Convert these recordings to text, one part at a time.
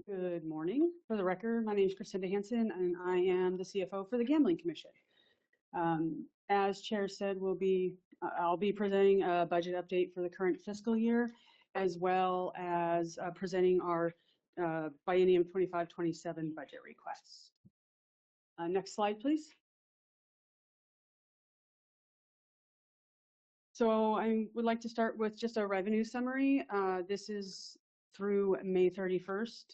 Good morning. For the record, my name is Christinda Hansen, and I am the CFO for the Gambling Commission. As Chair said, I'll be presenting a budget update for the current fiscal year, as well as presenting our biennium 25-27 budget requests. Next slide, please. So I would like to start with just a revenue summary. This is through May 31st.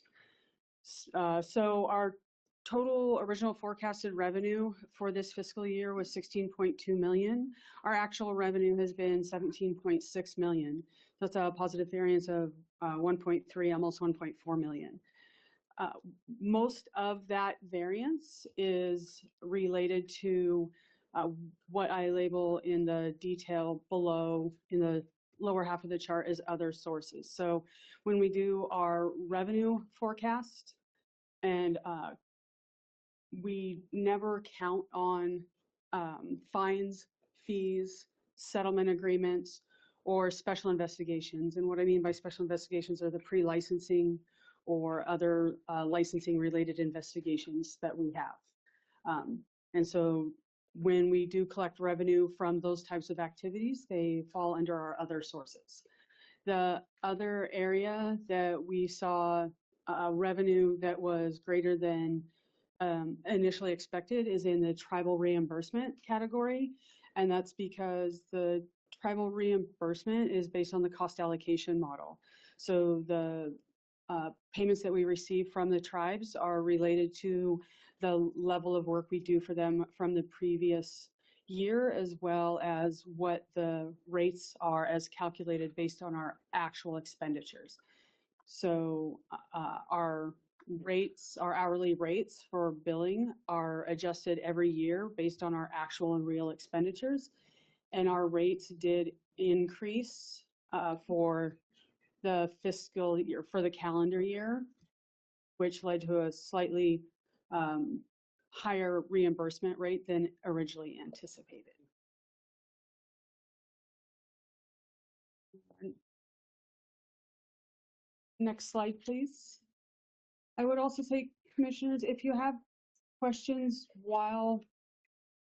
So our total original forecasted revenue for this fiscal year was 16.2 million. Our actual revenue has been 17.6 million. That's a positive variance of 1.3, almost 1.4 million. Most of that variance is related to what I label in the detail below in the lower half of the chart as other sources. So when we do our revenue forecast, and we never count on fines, fees, settlement agreements, or special investigations. And what I mean by special investigations are the pre-licensing or other licensing related investigations that we have. And so when we do collect revenue from those types of activities, they fall under our other sources. The other area that we saw revenue that was greater than initially expected is in the tribal reimbursement category. And that's because the tribal reimbursement is based on the cost allocation model. So the payments that we receive from the tribes are related to the level of work we do for them from the previous year, as well as what the rates are as calculated based on our actual expenditures. So our hourly rates for billing are adjusted every year based on our actual and real expenditures. And our rates did increase for the fiscal year, for the calendar year, which led to a slightly higher reimbursement rate than originally anticipated. Next slide, please. I would also say, commissioners, if you have questions while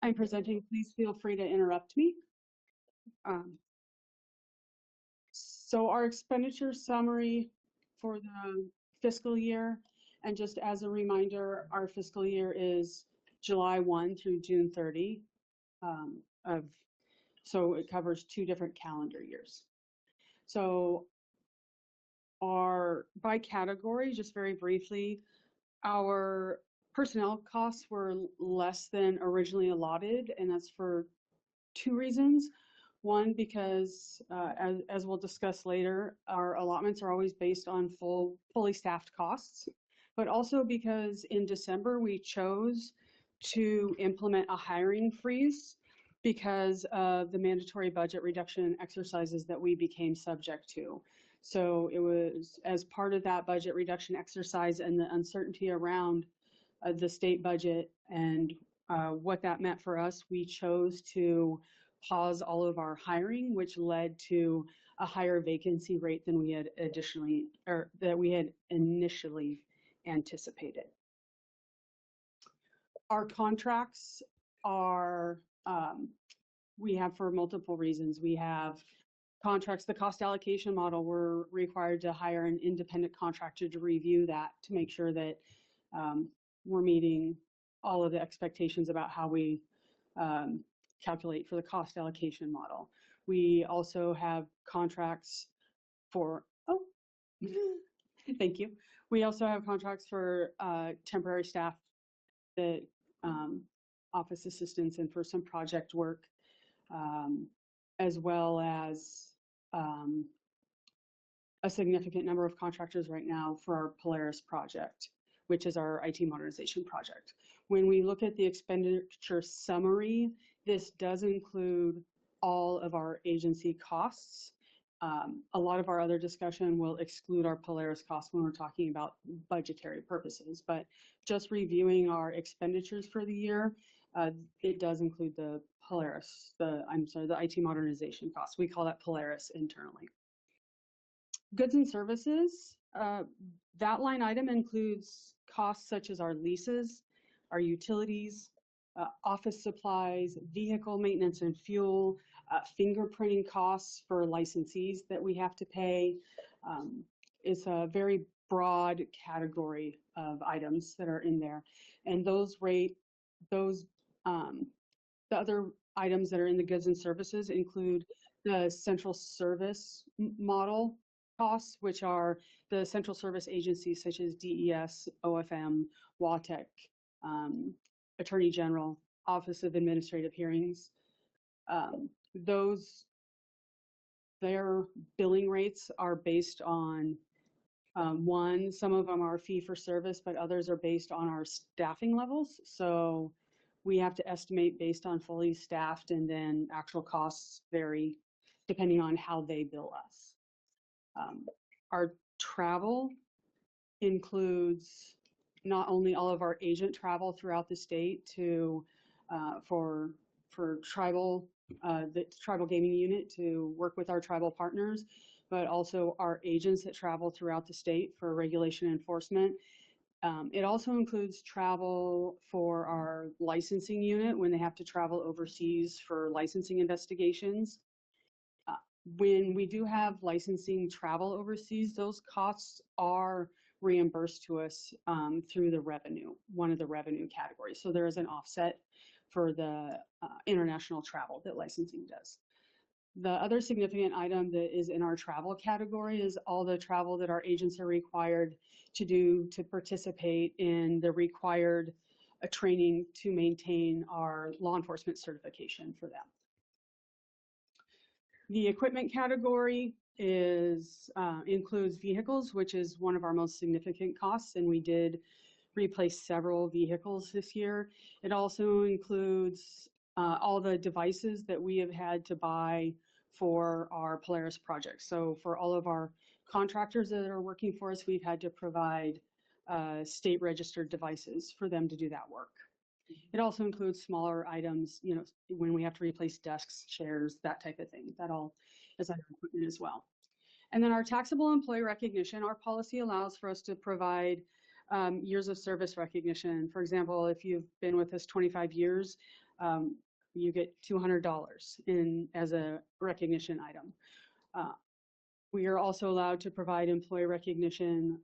I'm presenting, please feel free to interrupt me. So our expenditure summary for the fiscal year, and just as a reminder, our fiscal year is July 1 through June 30 so it covers 2 different calendar years. So by category, just very briefly, our personnel costs were less than originally allotted, and that's for 2 reasons. One, because as we'll discuss later, our allotments are always based on fully staffed costs, but also because in December we chose to implement a hiring freeze because of the mandatory budget reduction exercises that we became subject to. So it was as part of that budget reduction exercise and the uncertainty around the state budget and what that meant for us, we chose to pause all of our hiring, which led to a higher vacancy rate than we had initially anticipated. Our contracts are we have for multiple reasons. We have contracts, the cost allocation model, we're required to hire an independent contractor to review that to make sure that we're meeting all of the expectations about how we calculate for the cost allocation model. We also have contracts for, thank you. We also have contracts for temporary staff, that office assistants, and for some project work, as well as a significant number of contractors right now for our Polaris project, which is our IT modernization project. When we look at the expenditure summary, this does include all of our agency costs. A lot of our other discussion will exclude our Polaris costs when we're talking about budgetary purposes, but just reviewing our expenditures for the year, it does include the Polaris, the IT modernization costs. We call that Polaris internally. Goods and services, that line item includes costs such as our leases, our utilities, office supplies, vehicle maintenance and fuel, fingerprinting costs for licensees that we have to pay. It's a very broad category of items that are in there. And those the other items that are in the goods and services include the central service model costs, which are the central service agencies such as DES, OFM, WATEC, Attorney General, Office of Administrative Hearings. Those, their billing rates are based on some of them are fee for service, but others are based on our staffing levels. So we have to estimate based on fully staffed, and then actual costs vary depending on how they bill us. Our travel includes not only all of our agent travel throughout the state to for tribal the tribal gaming unit to work with our tribal partners, but also our agents that travel throughout the state for regulation enforcement. It also includes travel for our licensing unit when they have to travel overseas for licensing investigations. When we do have licensing travel overseas, those costs are reimbursed to us through the revenue, one of the revenue categories. So there is an offset for the international travel that licensing does. The other significant item that is in our travel category is all the travel that our agents are required to do to participate in the required training to maintain our law enforcement certification for them. The equipment category is includes vehicles, which is one of our most significant costs, and we did replace several vehicles this year. It also includes all the devices that we have had to buy for our Polaris project. So for all of our contractors that are working for us, we've had to provide state registered devices for them to do that work. It also includes smaller items, you know, when we have to replace desks, chairs, that type of thing. That all is under equipment as well. And then our taxable employee recognition, our policy allows for us to provide years of service recognition. For example, if you've been with us 25 years, you get $200 as a recognition item. We are also allowed to provide employee recognition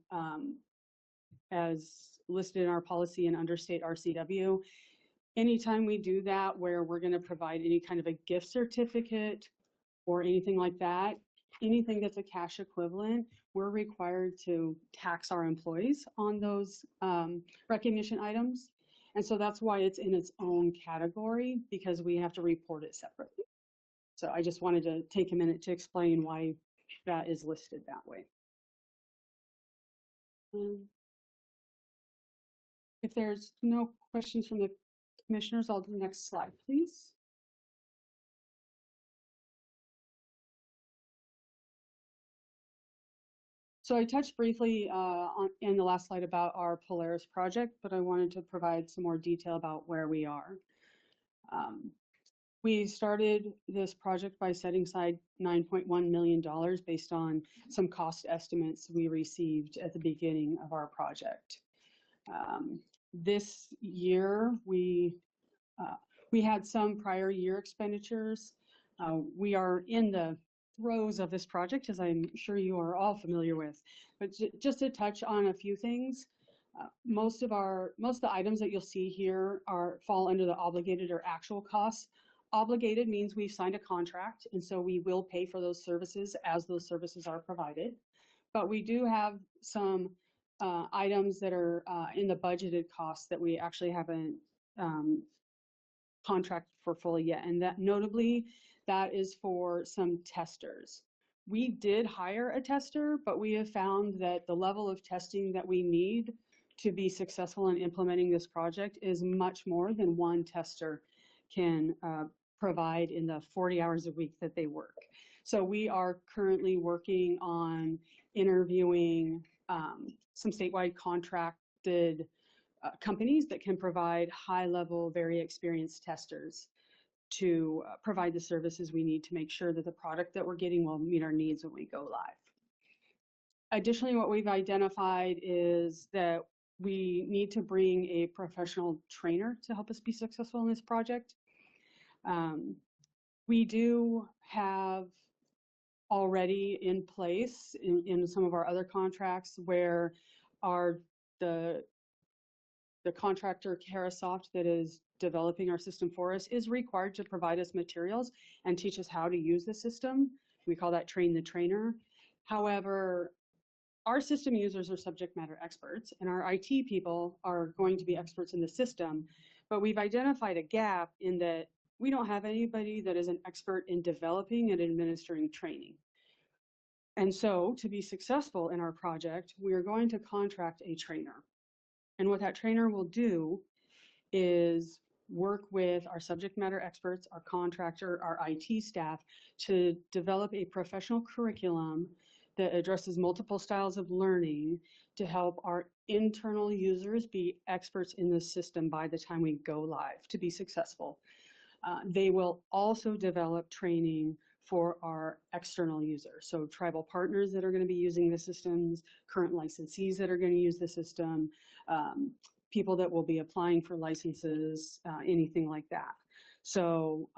as listed in our policy and under state RCW. Anytime we do that, where we're going to provide any kind of a gift certificate or anything like that, anything that's a cash equivalent, we're required to tax our employees on those recognition items. And so that's why it's in its own category, because we have to report it separately. So I just wanted to take a minute to explain why that is listed that way. If there's no questions from the commissioners, I'll do the next slide, please. So I touched briefly in the last slide about our Polaris project, but I wanted to provide some more detail about where we are. We started this project by setting aside $9.1 million based on some cost estimates we received at the beginning of our project. This year, we had some prior year expenditures. We are in the throes of this project, as I'm sure you are all familiar with. But just to touch on a few things, most of the items that you'll see here fall under the obligated or actual costs. Obligated means we've signed a contract, and so we will pay for those services as those services are provided. But we do have some items that are in the budgeted costs that we actually haven't contracted for fully yet, and that notably, that is for some testers. We did hire a tester, but we have found that the level of testing that we need to be successful in implementing this project is much more than one tester can provide in the 40 hours a week that they work. So we are currently working on interviewing some statewide contracted companies that can provide high-level, very experienced testers to provide the services we need to make sure that the product that we're getting will meet our needs when we go live. Additionally, what we've identified is that we need to bring a professional trainer to help us be successful in this project. We do have already in place in some of our other contracts where the contractor Carasoft that is developing our system for us is required to provide us materials and teach us how to use the system. We call that train the trainer. However, our system users are subject matter experts, and our IT people are going to be experts in the system. But we've identified a gap in that we don't have anybody that is an expert in developing and administering training. And so to be successful in our project, we are going to contract a trainer. And what that trainer will do is work with our subject matter experts, our contractor, our IT staff to develop a professional curriculum that addresses multiple styles of learning to help our internal users be experts in the system by the time we go live to be successful. They will also develop training for our external users. So tribal partners that are going to be using the systems, current licensees that are going to use the system, people that will be applying for licenses, anything like that. So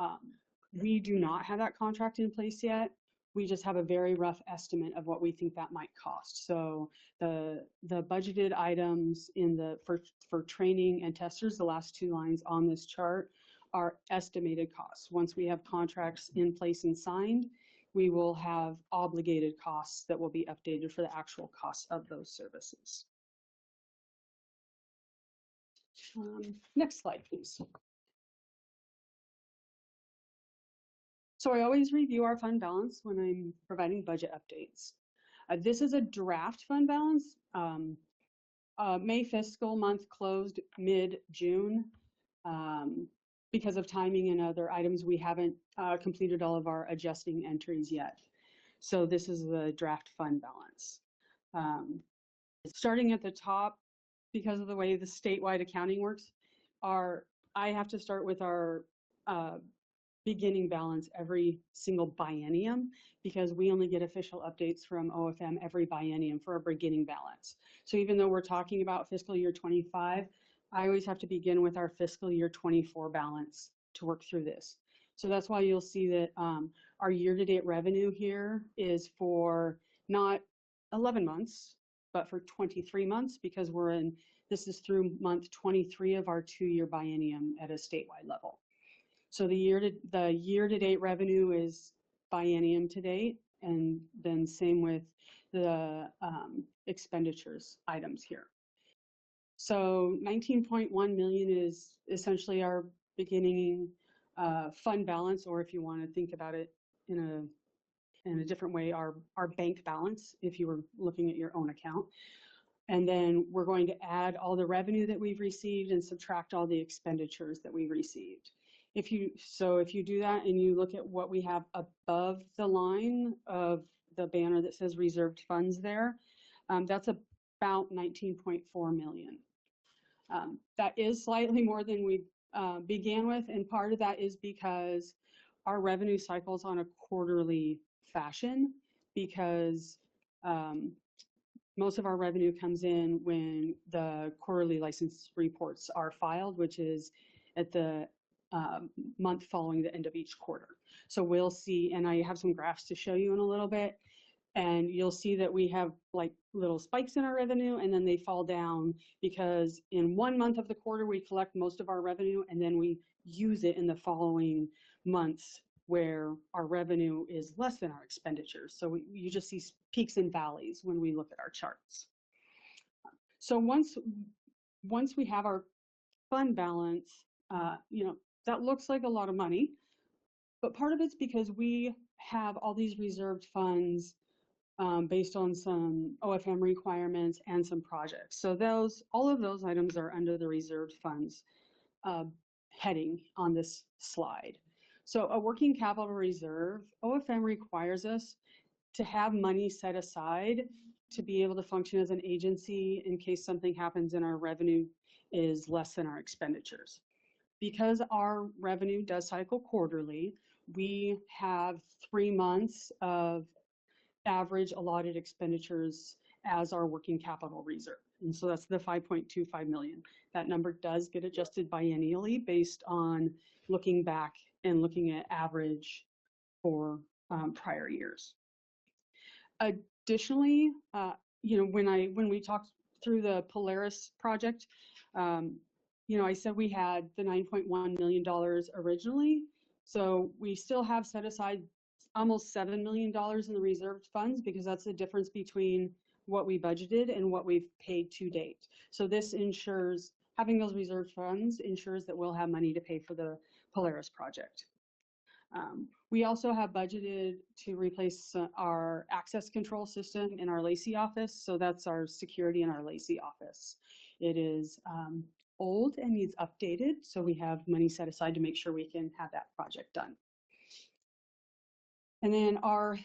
we do not have that contract in place yet. We just have a very rough estimate of what we think that might cost. So the budgeted items in for training and testers, the last two lines on this chart, are estimated costs. Once we have contracts in place and signed, we will have obligated costs that will be updated for the actual costs of those services. Next slide, please. So I always review our fund balance when I'm providing budget updates. This is a draft fund balance. May fiscal month closed mid-June. Because of timing and other items, we haven't completed all of our adjusting entries yet. So this is the draft fund balance. Starting at the top, because of the way the statewide accounting works, I have to start with our beginning balance every single biennium because we only get official updates from OFM every biennium for our beginning balance. So even though we're talking about fiscal year 25, I always have to begin with our fiscal year 24 balance to work through this. So that's why you'll see that our year-to-date revenue here is for not 11 months, but for 23 months because this is through month 23 of our 2-year biennium at a statewide level. So the year-to-date revenue is biennium to date, and then same with the expenditures items here. So 19.1 million is essentially our beginning fund balance, or if you want to think about it in a different way, our bank balance, if you were looking at your own account. And then we're going to add all the revenue that we've received and subtract all the expenditures that we've received. If you do that and you look at what we have above the line of the banner that says reserved funds there, that's about 19.4 million. That is slightly more than we began with, and part of that is because our revenue cycles on a quarterly fashion because most of our revenue comes in when the quarterly license reports are filed, which is at the month following the end of each quarter. So we'll see, and I have some graphs to show you in a little bit, and you'll see that we have like little spikes in our revenue and then they fall down because in 1 month of the quarter we collect most of our revenue and then we use it in the following months where our revenue is less than our expenditures. So you just see peaks and valleys when we look at our charts. So once we have our fund balance, that looks like a lot of money, but part of it's because we have all these reserved funds based on some OFM requirements and some projects. So all of those items are under the reserved funds heading on this slide. So a working capital reserve, OFM requires us to have money set aside to be able to function as an agency in case something happens and our revenue is less than our expenditures. Because our revenue does cycle quarterly, we have 3 months of average allotted expenditures as our working capital reserve. And so that's the 5.25 million. That number does get adjusted biennially based on looking back and looking at average for prior years. Additionally, when we talked through the Polaris project, I said we had the $9.1 million originally. So we still have set aside almost $7 million in the reserved funds, because that's the difference between what we budgeted and what we've paid to date. So this ensures, having those reserved funds ensures that we'll have money to pay for the Polaris project. We also have budgeted to replace our access control system in our Lacey office. So that's our security in our Lacey office. It is old and needs updated. So we have money set aside to make sure we can have that project done. And then our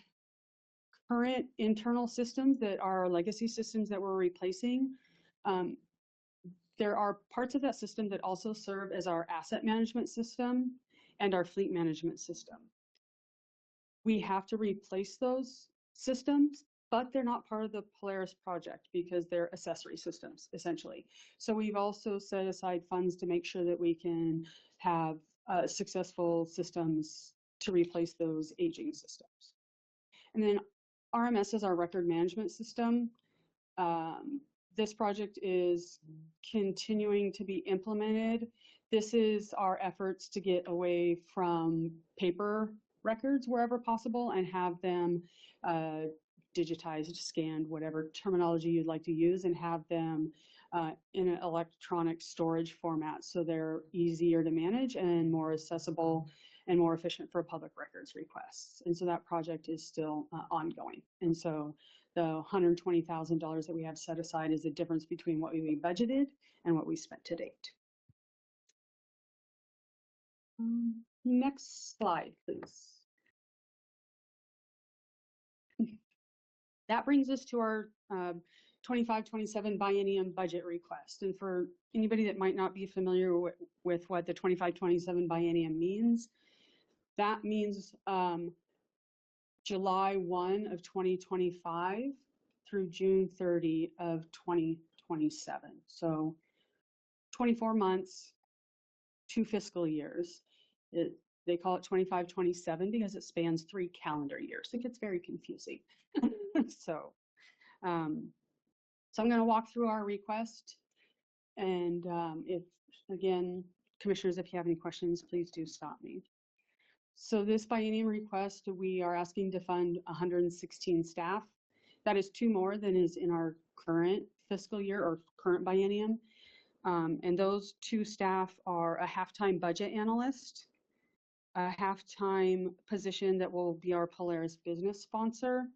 current internal systems that are legacy systems that we're replacing, there are parts of that system that also serve as our asset management system and our fleet management system. We have to replace those systems, but they're not part of the Polaris project because they're accessory systems, essentially. So we've also set aside funds to make sure that we can have successful systems to replace those aging systems. And then RMS is our record management system. This project is continuing to be implemented. This is our efforts to get away from paper records wherever possible and have them digitized, scanned, whatever terminology you'd like to use, and have them in an electronic storage format so they're easier to manage and more accessible and more efficient for public records requests. And so that project is still ongoing. And so the $120,000 that we have set aside is the difference between what we budgeted and what we spent to date. Next slide, please. That brings us to our 25-27 biennium budget request. And for anybody that might not be familiar with what the 25-27 biennium means, that means July 1 of 2025 through June 30 of 2027. So 24 months, 2 fiscal years. They call it 25-27 because it spans 3 calendar years. It gets very confusing. So I'm going to walk through our request. And if, again, commissioners, if you have any questions, please do stop me. So this biennium request, we are asking to fund 116 staff. That is 2 more than is in our current fiscal year or current biennium. And those 2 staff are a half-time budget analyst, a half-time position that will be our Polaris business sponsor,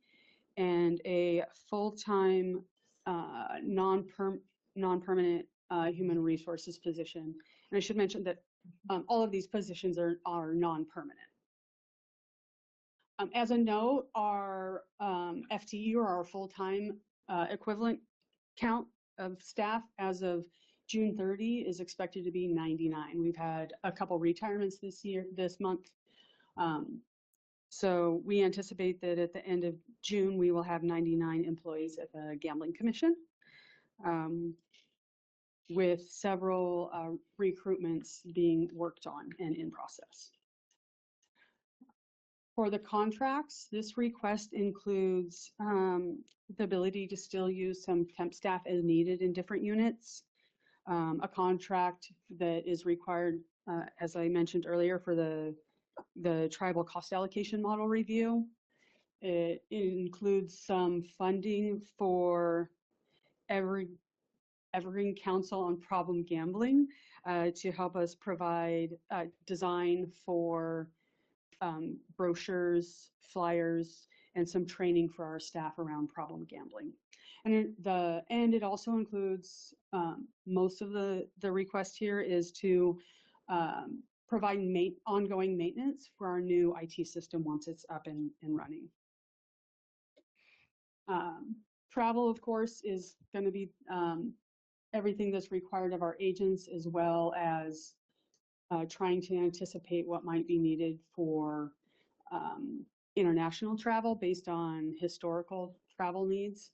and a full-time non-permanent human resources position. And I should mention that all of these positions are non-permanent. As a note, our FTE, or our full-time equivalent count of staff as of June 30 is expected to be 99. We've had a couple retirements this month. So we anticipate that at the end of June, we will have 99 employees at the Gambling Commission, with several recruitments being worked on and in process. For the contracts, this request includes the ability to still use some temp staff as needed in different units, a contract that is required, as I mentioned earlier, for the tribal cost allocation model review. It includes some funding for Evergreen Council on Problem Gambling to help us provide design for brochures, flyers, and some training for our staff around problem gambling. And it also includes, most of the request here is to provide ongoing maintenance for our new IT system once it's up and running. Travel, of course, is going to be everything that's required of our agents, as well as trying to anticipate what might be needed for international travel based on historical travel needs.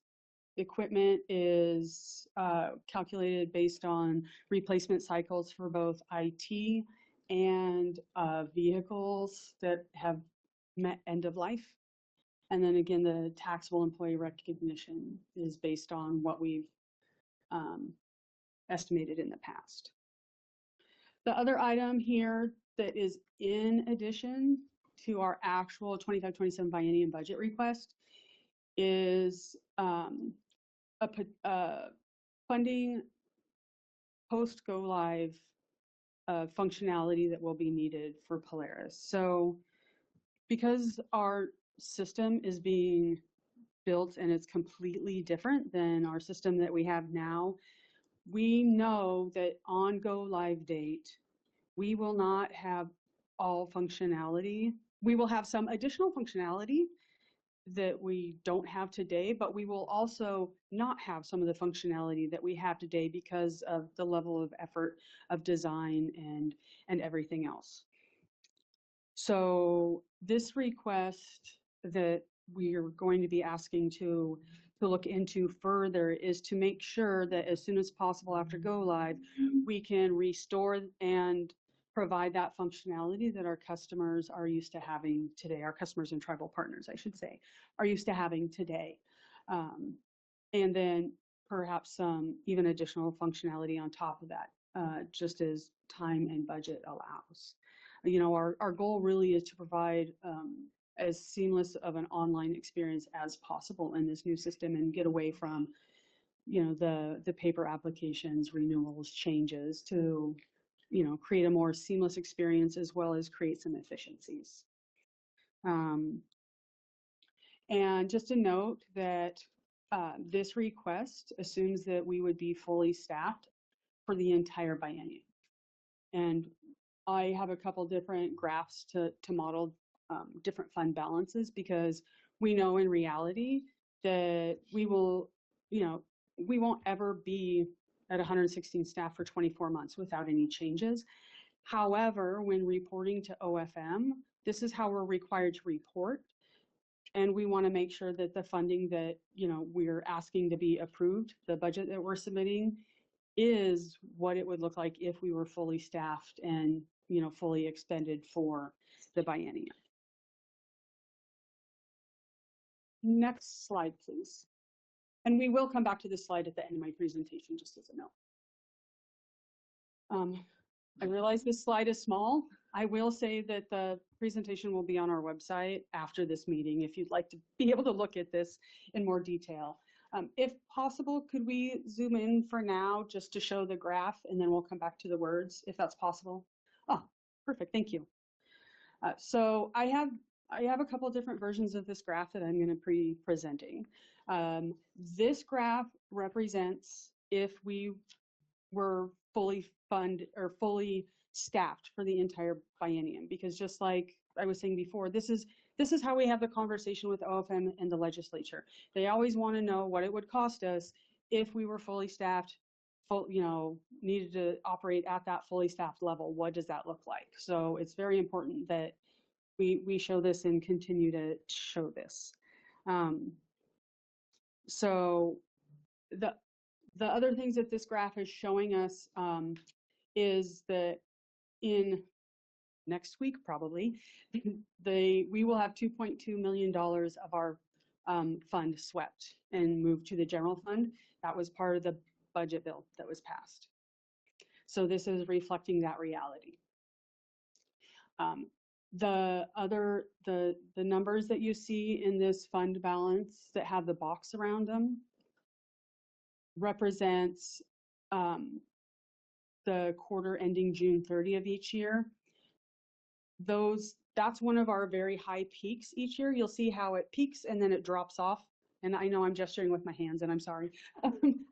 equipment is calculated based on replacement cycles for both IT and vehicles that have met end of life. And then again, the taxable employee recognition is based on what we've estimated in the past. The other item here that is in addition to our actual 25-27 biennium budget request is funding post go live functionality that will be needed for Polaris. So because our system is being built and it's completely different than our system that we have now, we know that on go live date, we will not have all functionality. We will have some additional functionality that we don't have today, but we will also not have some of the functionality that we have today because of the level of effort of design and everything else. So this request that we are going to be asking to look into further is to make sure that as soon as possible after go live, we can restore and provide that functionality that our customers are used to having today. Our customers and tribal partners, I should say, are used to having today. And then perhaps some even additional functionality on top of that, just as time and budget allows. You know, our goal really is to provide as seamless of an online experience as possible in this new system and get away from, you know, the paper applications, renewals, changes to, you know, create a more seamless experience as well as create some efficiencies. And just a note that this request assumes that we would be fully staffed for the entire biennium. And I have a couple different graphs to model different fund balances, because we know in reality that we will, you know, we won't ever be at 116 staff for 24 months without any changes. However, when reporting to OFM, this is how we're required to report. And we want to make sure that the funding that, you know, we're asking to be approved, the budget that we're submitting, is what it would look like if we were fully staffed and, you know, fully expended for the biennium. Next slide, please. And we will come back to this slide at the end of my presentation, just as a note. I realize this slide is small. I will say that the presentation will be on our website after this meeting if you'd like to be able to look at this in more detail. If possible, could we zoom in for now just to show the graph, and then we'll come back to the words if that's possible? Oh, perfect, thank you. So I have a couple different versions of this graph that I'm going to be presenting. This graph represents if we were fully funded or fully staffed for the entire biennium, because just like I was saying before, this is how we have the conversation with OFM and the legislature. They always want to know what it would cost us if we were fully staffed, you know, needed to operate at that fully staffed level. What does that look like? So it's very important that we show this and continue to show this. So the other things that this graph is showing us is that in next week, probably, we will have $2.2 million of our fund swept and moved to the general fund. That was part of the budget bill that was passed. So this is reflecting that reality. The numbers that you see in this fund balance that have the box around them represents the quarter ending June 30 of each year. That's one of our very high peaks each year. You'll see how it peaks and then it drops off. And I know I'm gesturing with my hands, and I'm sorry.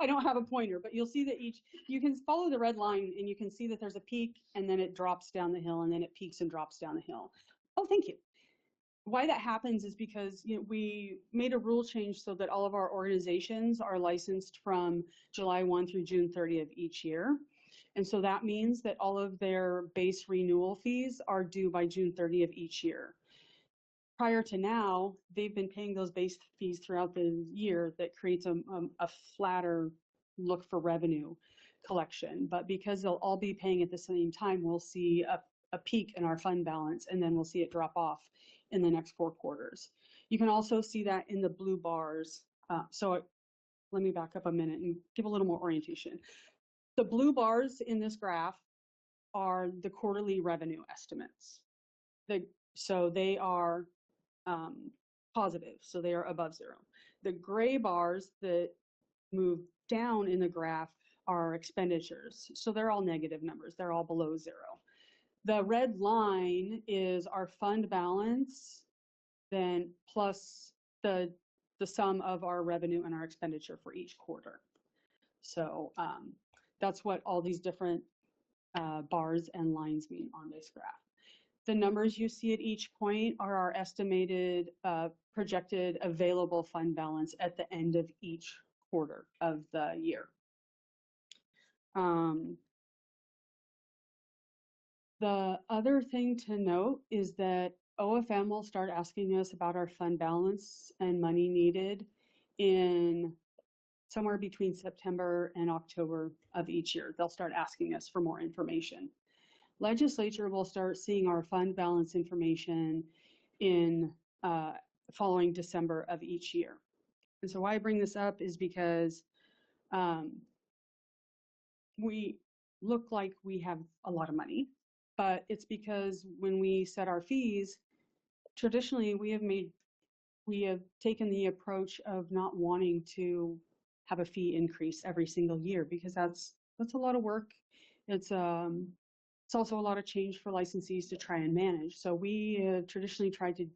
I don't have a pointer, but you'll see that you can follow the red line and you can see that there's a peak and then it drops down the hill and then it peaks and drops down the hill. Oh, thank you. Why that happens is because, you know, we made a rule change so that all of our organizations are licensed from July 1 through June 30 of each year. And so that means that all of their base renewal fees are due by June 30 of each year. prior to now, they've been paying those base fees throughout the year. That creates a flatter look for revenue collection. But because they'll all be paying at the same time, we'll see a peak in our fund balance, and then we'll see it drop off in the next 4 quarters. You can also see that in the blue bars. Let me back up a minute and give a little more orientation. The blue bars in this graph are the quarterly revenue estimates. So they are positive, so they are above zero. The gray bars that move down in the graph are expenditures, so they're all negative numbers. They're all below zero. The red line is our fund balance, then plus the sum of our revenue and our expenditure for each quarter. So that's what all these different bars and lines mean on this graph. The numbers you see at each point are our estimated projected available fund balance at the end of each quarter of the year. The other thing to note is that OFM will start asking us about our fund balance and money needed in somewhere between September and October of each year. They'll start asking us for more information. Legislature will start seeing our fund balance information in following December of each year. And so why I bring this up is because we look like we have a lot of money, but it's because when we set our fees, traditionally we have taken the approach of not wanting to have a fee increase every single year, because that's a lot of work. It's also a lot of change for licensees to try and manage. So we have traditionally tried to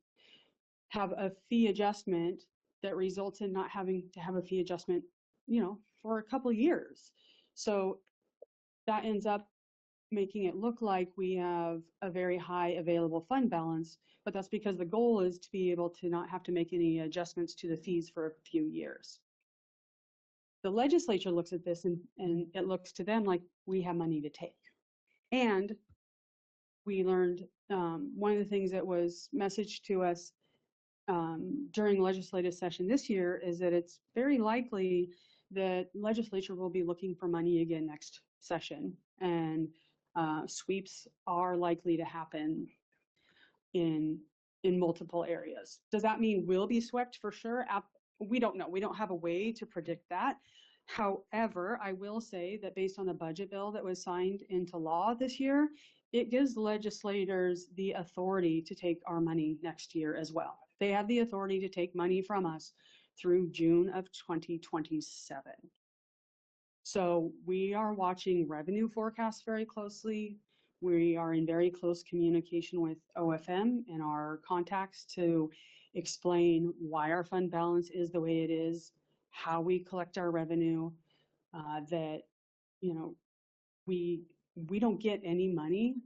have a fee adjustment that results in not having to have a fee adjustment, for a couple of years. So that ends up making it look like we have a very high available fund balance, but that's because the goal is to be able to not have to make any adjustments to the fees for a few years. The legislature looks at this and it looks to them like we have money to take. And we learned one of the things that was messaged to us during legislative session this year is that it's very likely that legislature will be looking for money again next session, and sweeps are likely to happen in multiple areas. Does that mean we'll be swept for sure? We don't know. We don't have a way to predict that. However, I will say that based on the budget bill that was signed into law this year, it gives legislators the authority to take our money next year as well. They have the authority to take money from us through June of 2027. So we are watching revenue forecasts very closely. We are in very close communication with OFM and our contacts to explain why our fund balance is the way it is, how we collect our revenue, that we don't get any money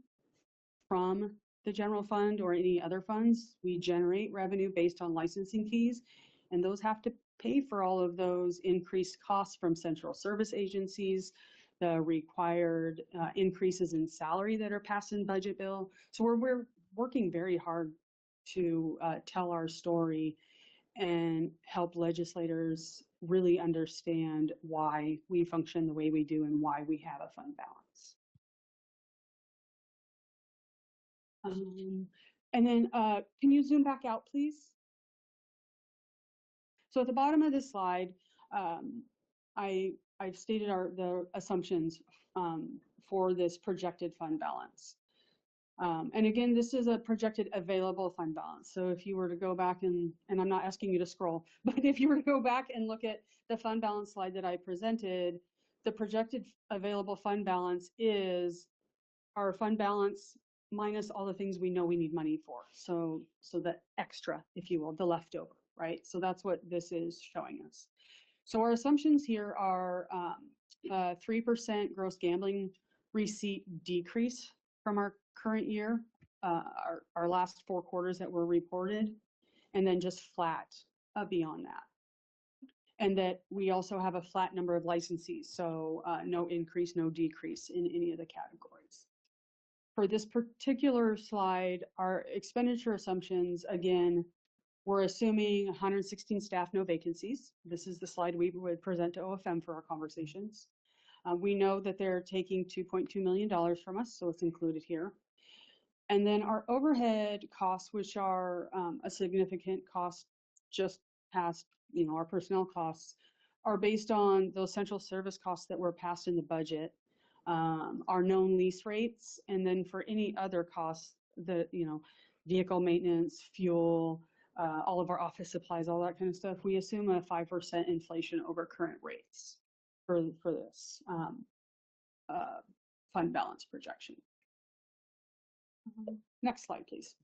from the general fund or any other funds. We generate revenue based on licensing fees, and those have to pay for all of those increased costs from central service agencies, the required increases in salary that are passed in budget bill. So we're working very hard to tell our story and help legislators really understand why we function the way we do and why we have a fund balance. And then can you zoom back out, please? So at the bottom of this slide, I've stated the assumptions for this projected fund balance. And again, this is a projected available fund balance. So if you were to go back and I'm not asking you to scroll, but if you were to go back and look at the fund balance slide that I presented, the projected available fund balance is our fund balance minus all the things we know we need money for. So the extra, if you will, the leftover, right? So that's what this is showing us. So our assumptions here are 3% gross gambling receipt decrease from our current year, our last 4 quarters that were reported, and then just flat beyond that. And that we also have a flat number of licensees, so no increase, no decrease in any of the categories. For this particular slide, our expenditure assumptions, again, we're assuming 116 staff, no vacancies. This is the slide we would present to OFM for our conversations. We know that they're taking $2.2 million from us, so it's included here. And then our overhead costs, which are a significant cost just past, our personnel costs, are based on those central service costs that were passed in the budget, our known lease rates, and then for any other costs, vehicle maintenance, fuel, all of our office supplies, all that kind of stuff, we assume a 5% inflation over current rates for this fund balance projection. Next slide, please.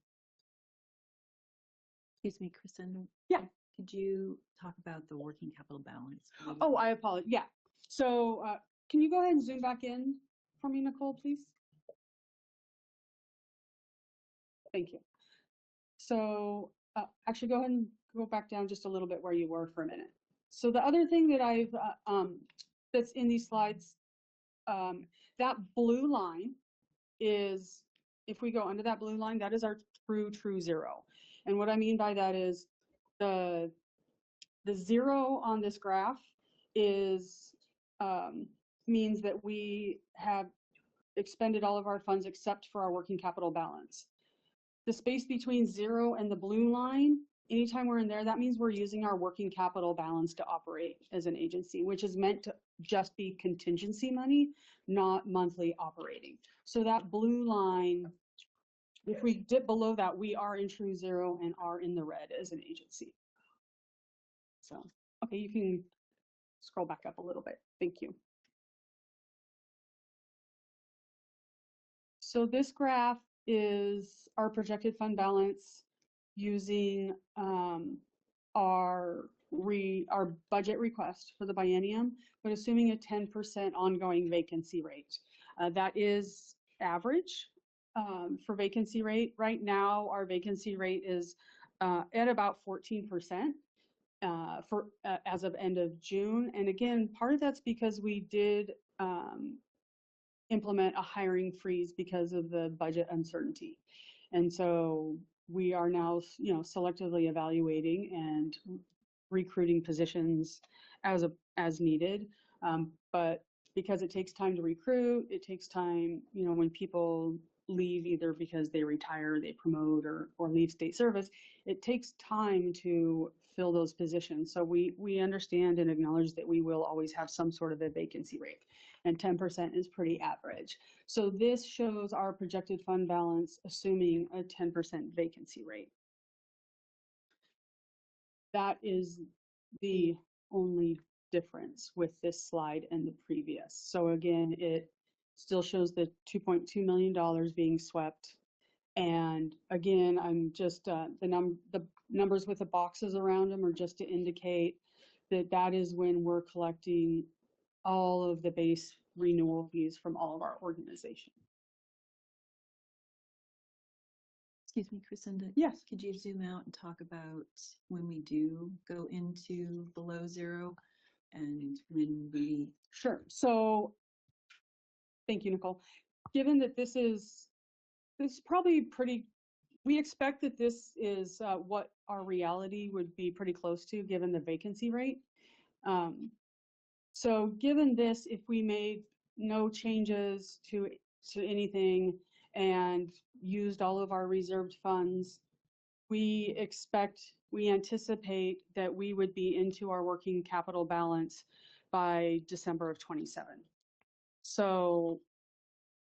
Excuse me, Kristen. Yeah. Could you talk about the working capital balance? Oh, I apologize. Yeah. So can you go ahead and zoom back in for me, Nicole, please? Thank you. So actually, go ahead and go back down just a little bit where you were for a minute. So the other thing that I've that's in these slides, that blue line is, if we go under that blue line, that is our true zero. And what I mean by that is the zero on this graph is means that we have expended all of our funds except for our working capital balance. The space between 0 and the blue line, anytime we're in there, that means we're using our working capital balance to operate as an agency, which is meant to just be contingency money, not monthly operating. So that blue line, if we dip below that, we are in true 0 and are in the red as an agency. So, okay, you can scroll back up a little bit. Thank you. So this graph is our projected fund balance using our budget request for the biennium, but assuming a 10% ongoing vacancy rate. That is average for vacancy rate. Right now, our vacancy rate is at about 14% as of end of June. And again, part of that's because we did implement a hiring freeze because of the budget uncertainty. And so we are now, selectively evaluating and recruiting positions as needed. But because it takes time to recruit, it takes time, when people leave either because they retire, they promote, or leave state service, it takes time to fill those positions. So we understand and acknowledge that we will always have some sort of a vacancy rate, and 10% is pretty average. So this shows our projected fund balance assuming a 10% vacancy rate. That is the only difference with this slide and the previous. So again, it still shows the $2.2 million being swept. And again, I'm just, the numbers with the boxes around them are just to indicate that is when we're collecting all of the base renewal fees from all of our organizations. Excuse me, Kristinda. Yes. Could you zoom out and talk about when we do go into below 0 and when we... Sure. So thank you, Nicole. Given that this is probably pretty, we expect that this is what our reality would be pretty close to given the vacancy rate. So given this, if we made no changes to anything and used all of our reserved funds, we anticipate that we would be into our working capital balance by December of 27. So,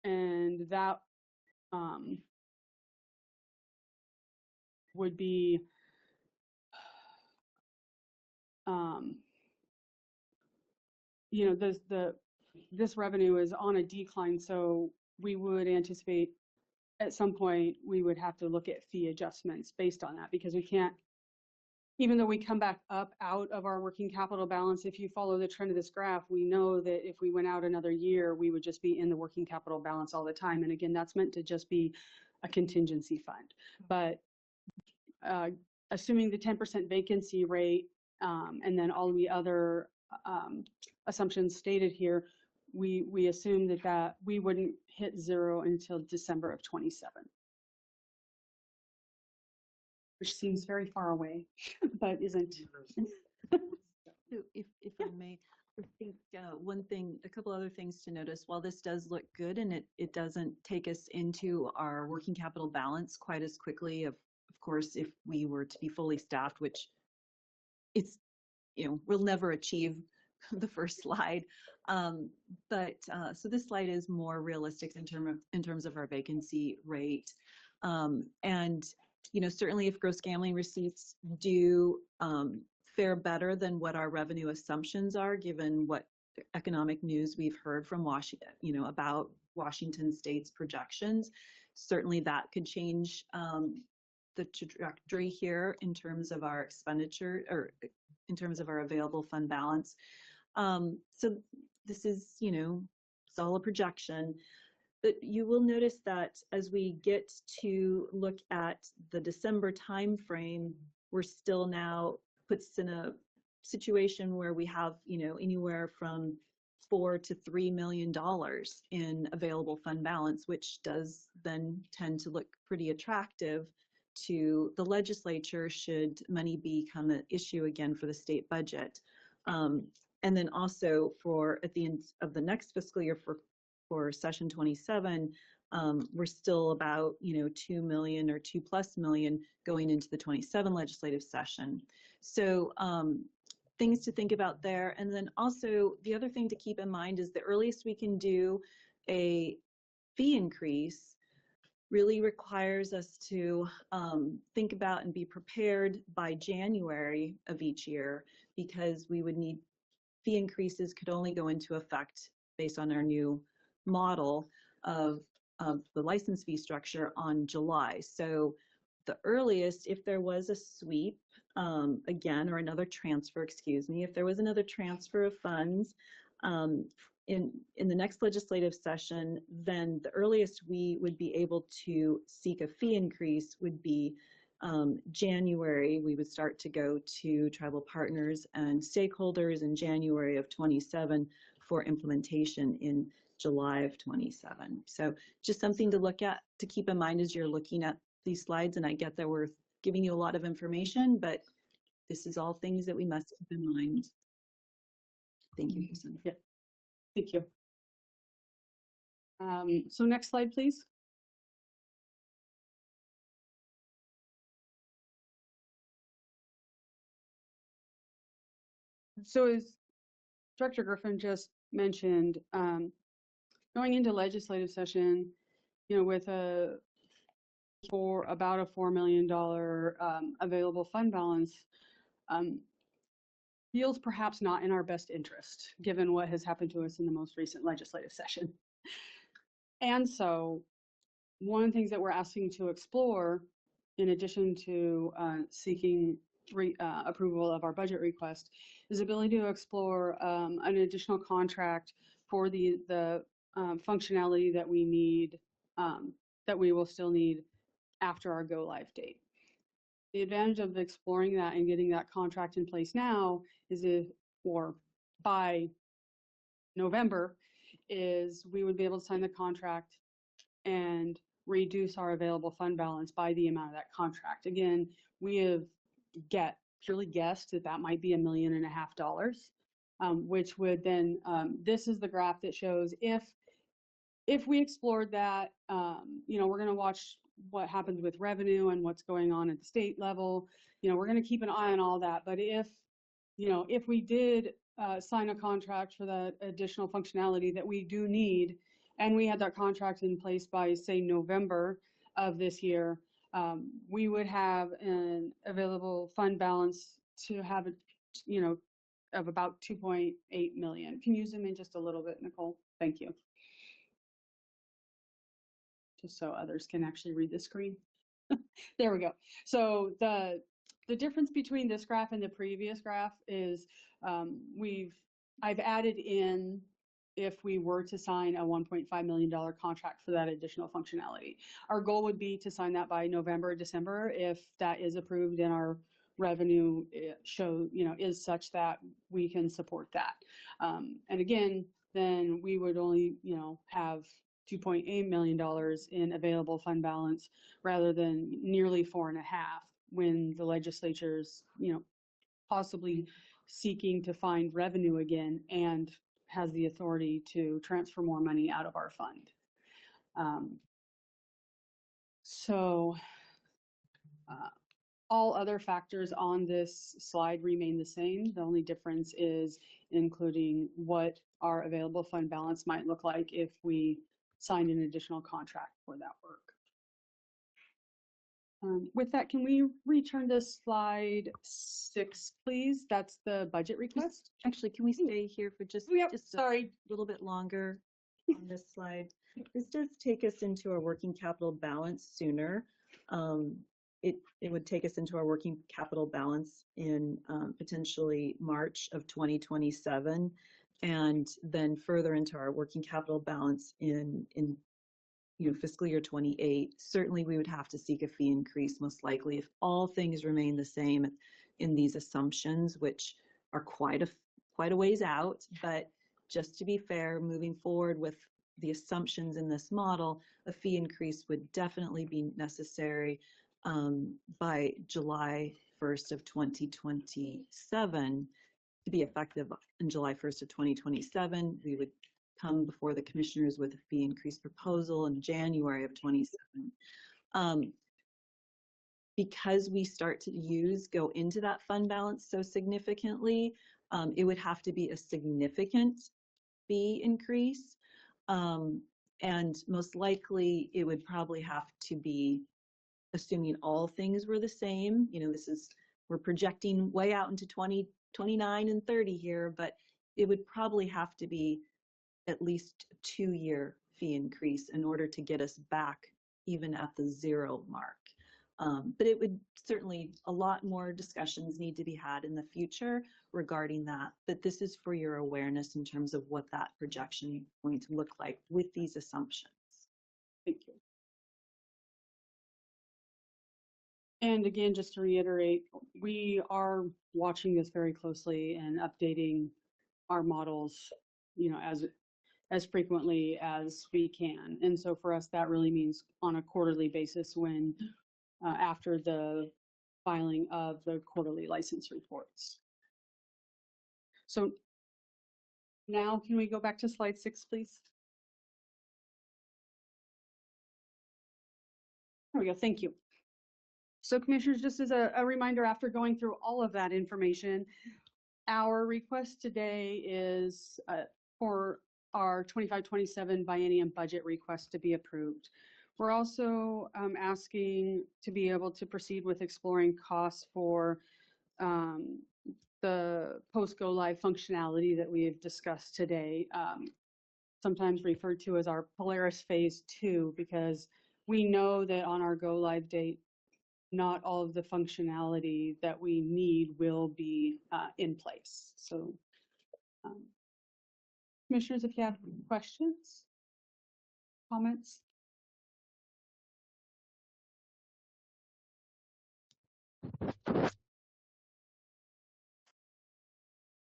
and that would be this revenue is on a decline, so we would anticipate at some point we would have to look at fee adjustments based on that, because we can't, even though we come back up out of our working capital balance, if you follow the trend of this graph, we know that if we went out another year, we would just be in the working capital balance all the time. And again, that's meant to just be a contingency fund. But assuming the 10% vacancy rate and then all the other assumptions stated here, we assumed that we wouldn't hit zero until December of 27, which seems very far away, but isn't. So if I may, I think a couple other things to notice. While this does look good and it doesn't take us into our working capital balance quite as quickly, of course, if we were to be fully staffed, which it's, we'll never achieve the first slide. So this slide is more realistic in terms of our vacancy rate. And certainly if gross gambling receipts do fare better than what our revenue assumptions are, given what economic news we've heard from Washington, about Washington State's projections, certainly that could change the trajectory here in terms of our expenditure, or in terms of our available fund balance. So this is, it's all a projection. But you will notice that as we get to look at the December timeframe, we're still now puts us in a situation where we have, anywhere from $4 to $3 million in available fund balance, which does then tend to look pretty attractive to the legislature should money become an issue again for the state budget. And then also at the end of the next fiscal year for session 27, we're still about, 2 million or 2+ million going into the 27 legislative session. So things to think about there. And then also the other thing to keep in mind is the earliest we can do a fee increase really requires us to think about and be prepared by January of each year, because we would need fee increases could only go into effect based on our new model of the license fee structure on July. So the earliest, if there was a sweep again, or another transfer, if there was another transfer of funds in the next legislative session, then the earliest we would be able to seek a fee increase would be January. We would start to go to tribal partners and stakeholders in January of 27 for implementation in July of 27. So just something to look at, to keep in mind as you're looking at these slides. And I get that we're giving you a lot of information, but this is all things that we must keep in mind. Thank you, Susan. Yeah, thank you. So next slide, please. So as Director Griffin just mentioned, going into legislative session, with about a $4 million available fund balance, feels perhaps not in our best interest, given what has happened to us in the most recent legislative session. And so one of the things that we're asking to explore, in addition to seeking approval of our budget request, is the ability to explore an additional contract for the functionality that we need, that we will still need after our go live date. The advantage of exploring that and getting that contract in place now is by November, is we would be able to sign the contract and reduce our available fund balance by the amount of that contract. Again, we have purely guessed that might be $1.5 million, which would then, this is the graph that shows if we explored that, we're going to watch what happens with revenue and what's going on at the state level. We're going to keep an eye on all that. But if we did sign a contract for that additional functionality that we do need, and we had that contract in place by, say, November of this year, we would have an available fund balance to have, of about 2.8 million. Can you zoom in just a little bit, Nicole? Thank you. Just so others can actually read the screen. There we go. So the difference between this graph and the previous graph is I've added in if we were to sign a $1.5 million contract for that additional functionality. Our goal would be to sign that by November, December, if that is approved and our revenue is such that we can support that. And again, then we would only, have $2.8 million in available fund balance rather than nearly 4.5 when the legislature's, possibly seeking to find revenue again and has the authority to transfer more money out of our fund. So all other factors on this slide remain the same. The only difference is including what our available fund balance might look like if we signed an additional contract for that work. With that, can we return to slide 6, please? That's the budget request. Actually, can we stay here for just Sorry. a little bit longer on this slide? This does take us into our working capital balance sooner. It would take us into our working capital balance in potentially March of 2027, and then further into our working capital balance in fiscal year 28. Certainly, we would have to seek a fee increase, most likely, if all things remain the same in these assumptions, which are quite a ways out. But just to be fair, moving forward with the assumptions in this model, a fee increase would definitely be necessary by July 1st of 2027. To be effective on July 1st of 2027, we would come before the commissioners with a fee increase proposal in January of 27. Because we start to go into that fund balance so significantly, it would have to be a significant fee increase. And most likely it would probably have to be, assuming all things were the same, we're projecting way out into 2029 and 30 here, but it would probably have to be at least a 2-year fee increase in order to get us back even at the 0 mark. But it would certainly, a lot more discussions need to be had in the future regarding that. But this is for your awareness in terms of what that projection is going to look like with these assumptions. Thank you. And again, just to reiterate, we are watching this very closely and updating our models, as frequently as we can. And so for us, that really means on a quarterly basis when after the filing of the quarterly license reports. So now can we go back to slide 6, please? There we go. Thank you. So commissioners, just as a reminder, after going through all of that information, our request today is for our 25-27 biennium budget request to be approved. We're also asking to be able to proceed with exploring costs for the post-go live functionality that we have discussed today, sometimes referred to as our Polaris Phase 2, because we know that on our go live date, not all of the functionality that we need will be in place. So commissioners, if you have questions, comments.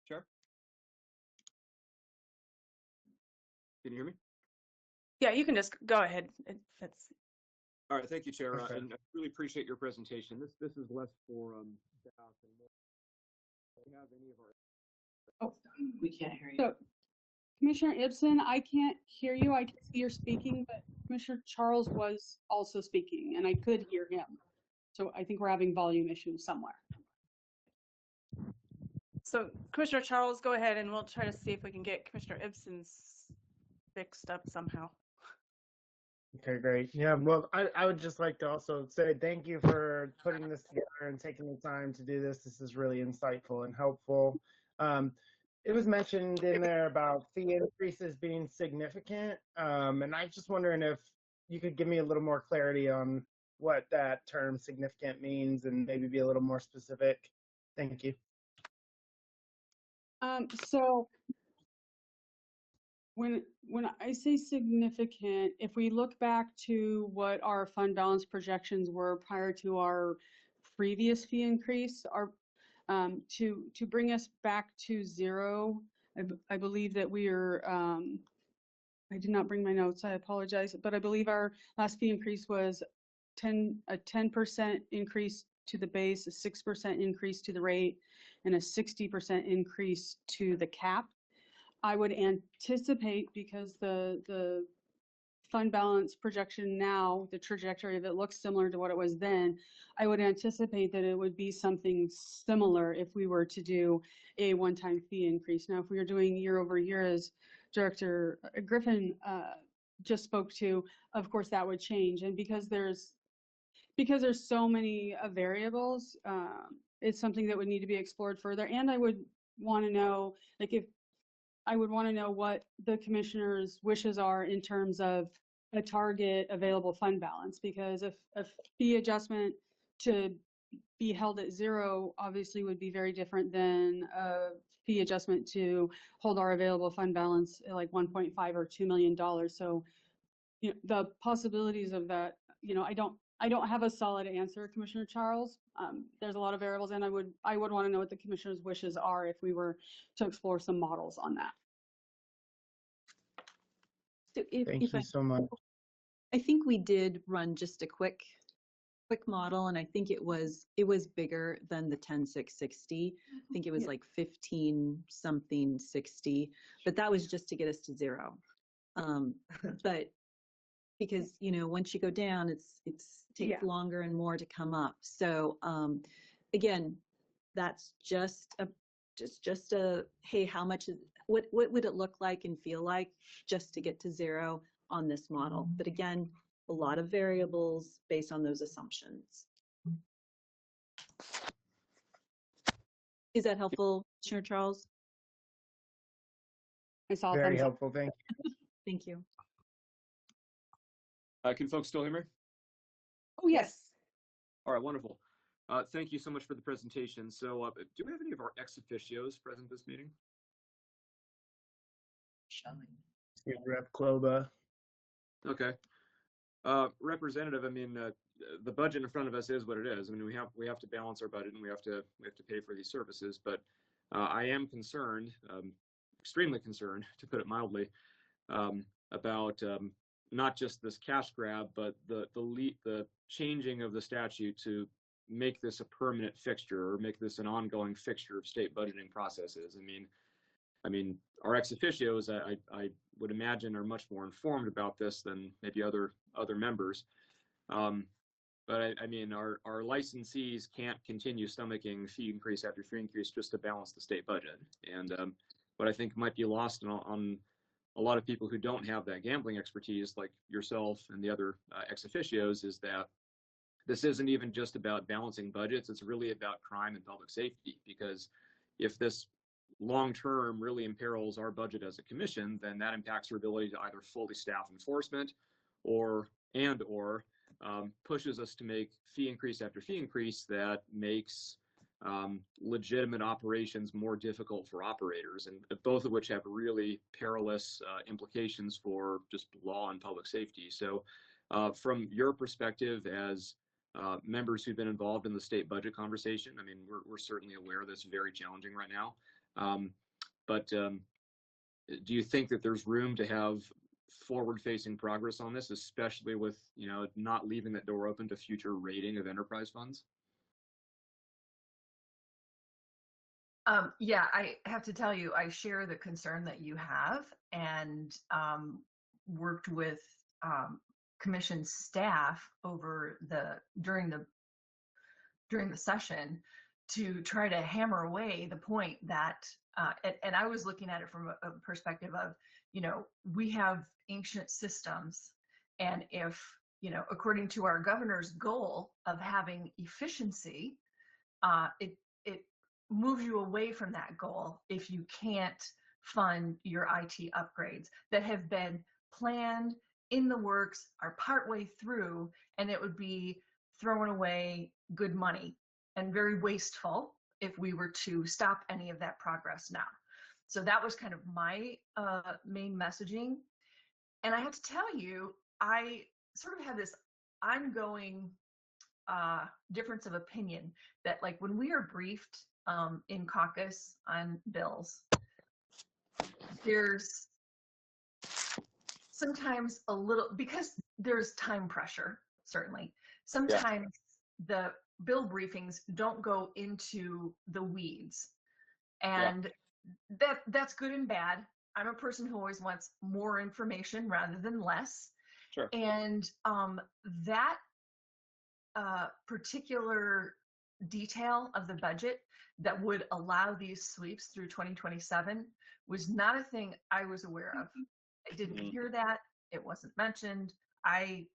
Sure. Can you hear me? Yeah, you can just go ahead. That's All right, thank you, Chair, Okay. and I really appreciate your presentation. This is less for staff and more. Do we have any of our? Oh, we can't hear you. so Commissioner Ibsen, I can't hear you. I can see you're speaking, but Commissioner Charles was also speaking, and I could hear him. So I think we're having volume issues somewhere. So Commissioner Charles, go ahead and we'll try to see if we can get Commissioner Ibsen's fixed up somehow. Okay, great. Yeah, well, I would just like to also say thank you for putting this together and taking the time to do this. This is really insightful and helpful. It was mentioned in there about fee increases being significant, and I'm just wondering if you could give me a little more clarity on what that term significant means and maybe be a little more specific. Thank you. So when I say significant, if we look back to what our fund balance projections were prior to our previous fee increase, our to bring us back to 0 I believe that we are, I did not bring my notes, I apologize, but I believe our last fee increase was a 10% increase to the base, a 6% increase to the rate, and a 60% increase to the cap. I would anticipate, because the fund balance projection now, the trajectory of it looks similar to what it was then, I would anticipate that it would be something similar if we were to do a one-time fee increase. Now, if we are doing year over year, as Director Griffin just spoke to, of course that would change. And because there's so many variables, it's something that would need to be explored further. And I would want to know, like, if I would want to know what the commissioner's wishes are in terms of a target available fund balance, because if a fee adjustment to be held at zero obviously would be very different than a fee adjustment to hold our available fund balance at like 1.5 or $2 million. So, you know, the possibilities of that, you know, I don't have a solid answer, Commissioner Charles. There's a lot of variables, and I would want to know what the commissioner's wishes are if we were to explore some models on that. So Thank you so much. I think we did run just a quick model, and I think it was bigger than the 10,660. I think it was like 15 something 60, but that was just to get us to zero. But because, you know, once you go down, it takes longer and more to come up. So again, that's just a hey, how much is what would it look like and feel like just to get to zero on this model? But again, a lot of variables based on those assumptions. Is that helpful, Commissioner Charles? I saw Very thumbs up. helpful. Thank you. Thank you. Can folks still hear me? Oh, yes. All right, wonderful. Thank you so much for the presentation. So do we have any of our ex officios present this meeting? Rep Kloba. Okay. Representative, I mean, the budget in front of us is what it is. I mean, we have to balance our budget, and we have to pay for these services. But I am concerned, extremely concerned, to put it mildly, about not just this cash grab, but the changing of the statute to make this a permanent fixture, or make this an ongoing fixture of state budgeting processes. I mean, our ex officios, I would imagine, are much more informed about this than maybe other members. But I mean, our licensees can't continue stomaching fee increase after fee increase just to balance the state budget. And what I think might be lost on a lot of people who don't have that gambling expertise, like yourself and the other ex officios, is that this isn't even just about balancing budgets. It's really about crime and public safety, because if this long-term really imperils our budget as a commission, then that impacts our ability to either fully staff enforcement or pushes us to make fee increase after fee increase that makes legitimate operations more difficult for operators, and both of which have really perilous implications for just law and public safety. So from your perspective as members who've been involved in the state budget conversation, I mean, we're certainly aware that it's very challenging right now. But do you think that there's room to have forward-facing progress on this, especially with, you know, not leaving that door open to future rating of enterprise funds? Yeah, I have to tell you, I share the concern that you have, and worked with commission staff during the session to try to hammer away the point that, and I was looking at it from a perspective of, you know, we have ancient systems, and if, you know, according to our governor's goal of having efficiency, it moves you away from that goal if you can't fund your IT upgrades that have been planned, in the works, are partway through, and it would be throwing away good money and very wasteful if we were to stop any of that progress now. So that was kind of my main messaging. And I have to tell you, I sort of had this ongoing difference of opinion that, like, when we are briefed in caucus on bills, there's sometimes a little, because there's time pressure, certainly. Sometimes the bill briefings don't go into the weeds. And that's good and bad. I'm a person who always wants more information rather than less. Sure. And that particular detail of the budget that would allow these sweeps through 2027 was not a thing I was aware of. I didn't hear that. It wasn't mentioned. I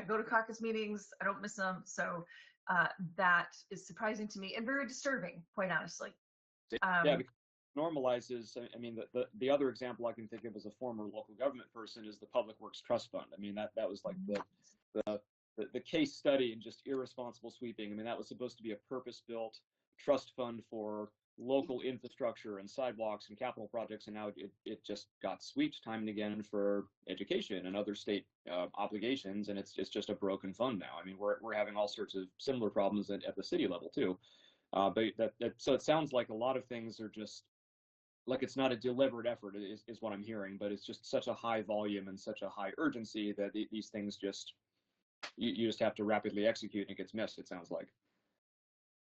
go to caucus meetings. I don't miss them. So that is surprising to me and very disturbing, quite honestly. Because it normalizes. I mean, the other example I can think of as a former local government person is the Public Works Trust Fund. I mean, that was like the case study in just irresponsible sweeping. I mean, that was supposed to be a purpose-built trust fund for local infrastructure and sidewalks and capital projects, and now it just got swept time and again for education and other state obligations, and it's just a broken fund now. I mean, we're having all sorts of similar problems at the city level too. But so it sounds like a lot of things are just like it's not a deliberate effort is what I'm hearing, but it's just such a high volume and such a high urgency that these things just you just have to rapidly execute and it gets missed, it sounds like.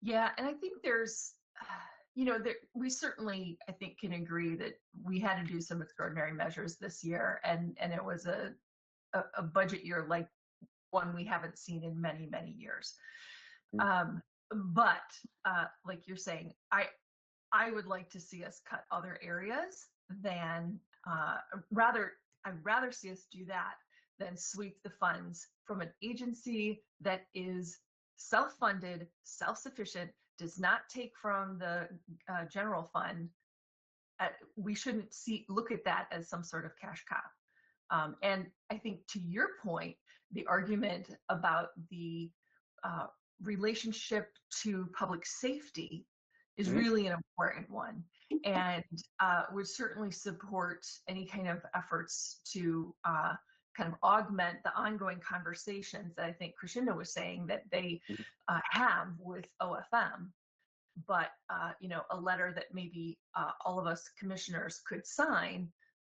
Yeah, and I think there's we certainly, I think, can agree that we had to do some extraordinary measures this year, and it was a budget year like one we haven't seen in many, many years. But like you're saying, I would like to see us cut other areas than I'd rather see us do that than sweep the funds from an agency that is self-funded, self-sufficient, does not take from the general fund. We shouldn't look at that as some sort of cash cow. And I think to your point, the argument about the relationship to public safety is really an important one, and would certainly support any kind of efforts to kind of augment the ongoing conversations that I think Crescendo was saying that they have with OFM. But a letter that maybe all of us commissioners could sign,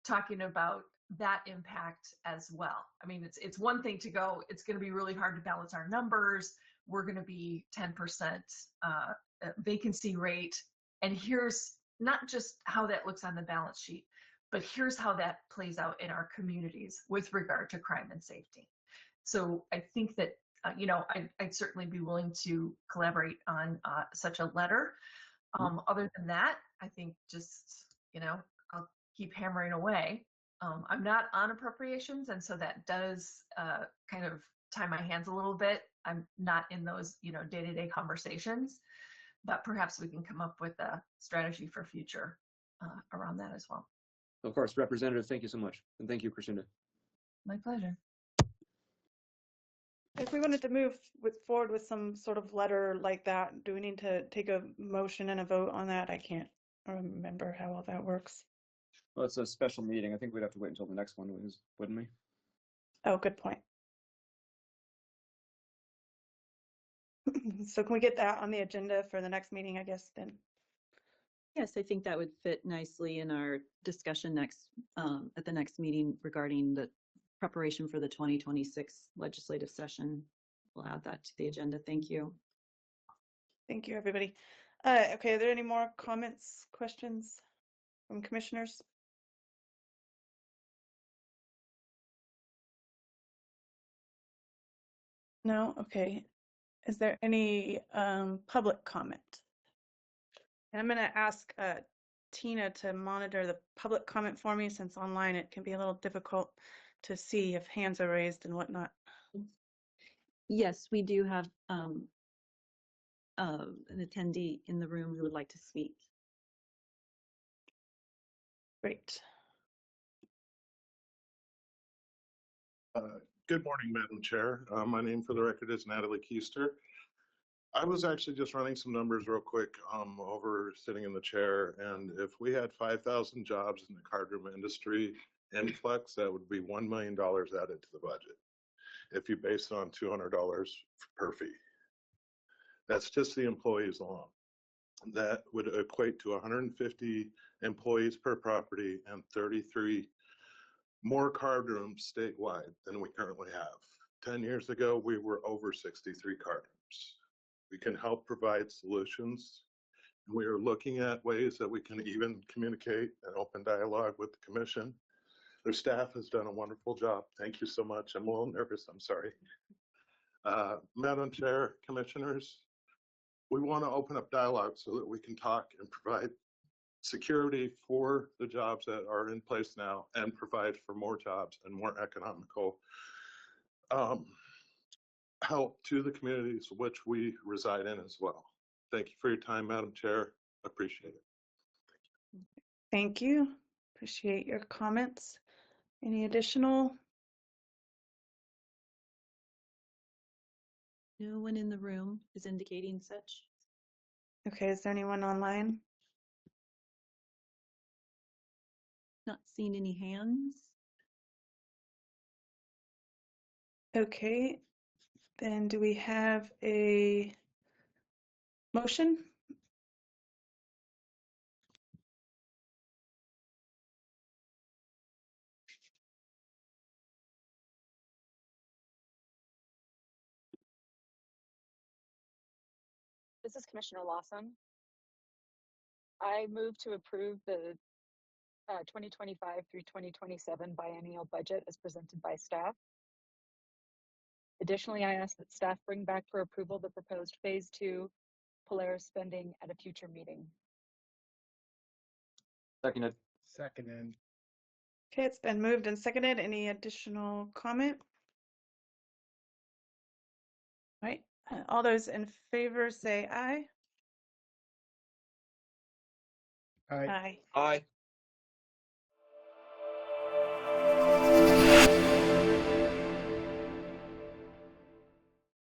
talking about that impact as well. I mean, it's one thing to go, it's going to be really hard to balance our numbers. We're going to be 10% vacancy rate. And here's not just how that looks on the balance sheet, but here's how that plays out in our communities with regard to crime and safety. So I think that, I'd certainly be willing to collaborate on such a letter. Other than that, I think just, I'll keep hammering away. I'm not on appropriations, and so that does kind of tie my hands a little bit. I'm not in those, day-to-day conversations, but perhaps we can come up with a strategy for future around that as well. Of course, Representative, thank you so much. And thank you, Crescendo. My pleasure. If we wanted to move forward with some sort of letter like that, do we need to take a motion and a vote on that? I can't remember how all that works. Well, it's a special meeting. I think we'd have to wait until the next one, wouldn't we? Oh, good point. So can we get that on the agenda for the next meeting, I guess, then? Yes, I think that would fit nicely in our discussion at the next meeting regarding the preparation for the 2026 legislative session. We'll add that to the agenda. Thank you. Thank you, everybody. Okay, are there any more comments, questions from commissioners? No? Okay. Is there any public comment? And I'm going to ask Tina to monitor the public comment for me, since online it can be a little difficult to see if hands are raised and whatnot. Yes, we do have an attendee in the room who would like to speak. Great. Good morning, Madam Chair. My name for the record is Natalie Keister. I was actually just running some numbers real quick over sitting in the chair, and if we had 5,000 jobs in the cardroom industry influx, that would be $1 million added to the budget if you base it on $200 per fee. That's just the employees alone. That would equate to 150 employees per property and 33 more card rooms statewide than we currently have. 10 years ago, we were over 63 card rooms. We can help provide solutions. We are looking at ways that we can even communicate and open dialogue with the commission. Their staff has done a wonderful job. Thank you so much. I'm a little nervous, I'm sorry. Madam Chair, Commissioners, we want to open up dialogue so that we can talk and provide security for the jobs that are in place now and provide for more jobs and more economical help to the communities which we reside in as well. Thank you for your time, Madam Chair. Appreciate it. Thank you. Appreciate your comments. Any additional? No one in the room is indicating such. Okay, is there anyone online? Not seeing any hands. Okay, then do we have a motion? This is Commissioner Lawson. I move to approve the 2025 through 2027 biennial budget as presented by staff. Additionally, I ask that staff bring back for approval the proposed Phase 2 Polaris spending at a future meeting. Seconded. Seconded. Okay, it's been moved and seconded. Any additional comment? All right, all those in favor say aye. Aye. Aye. Aye.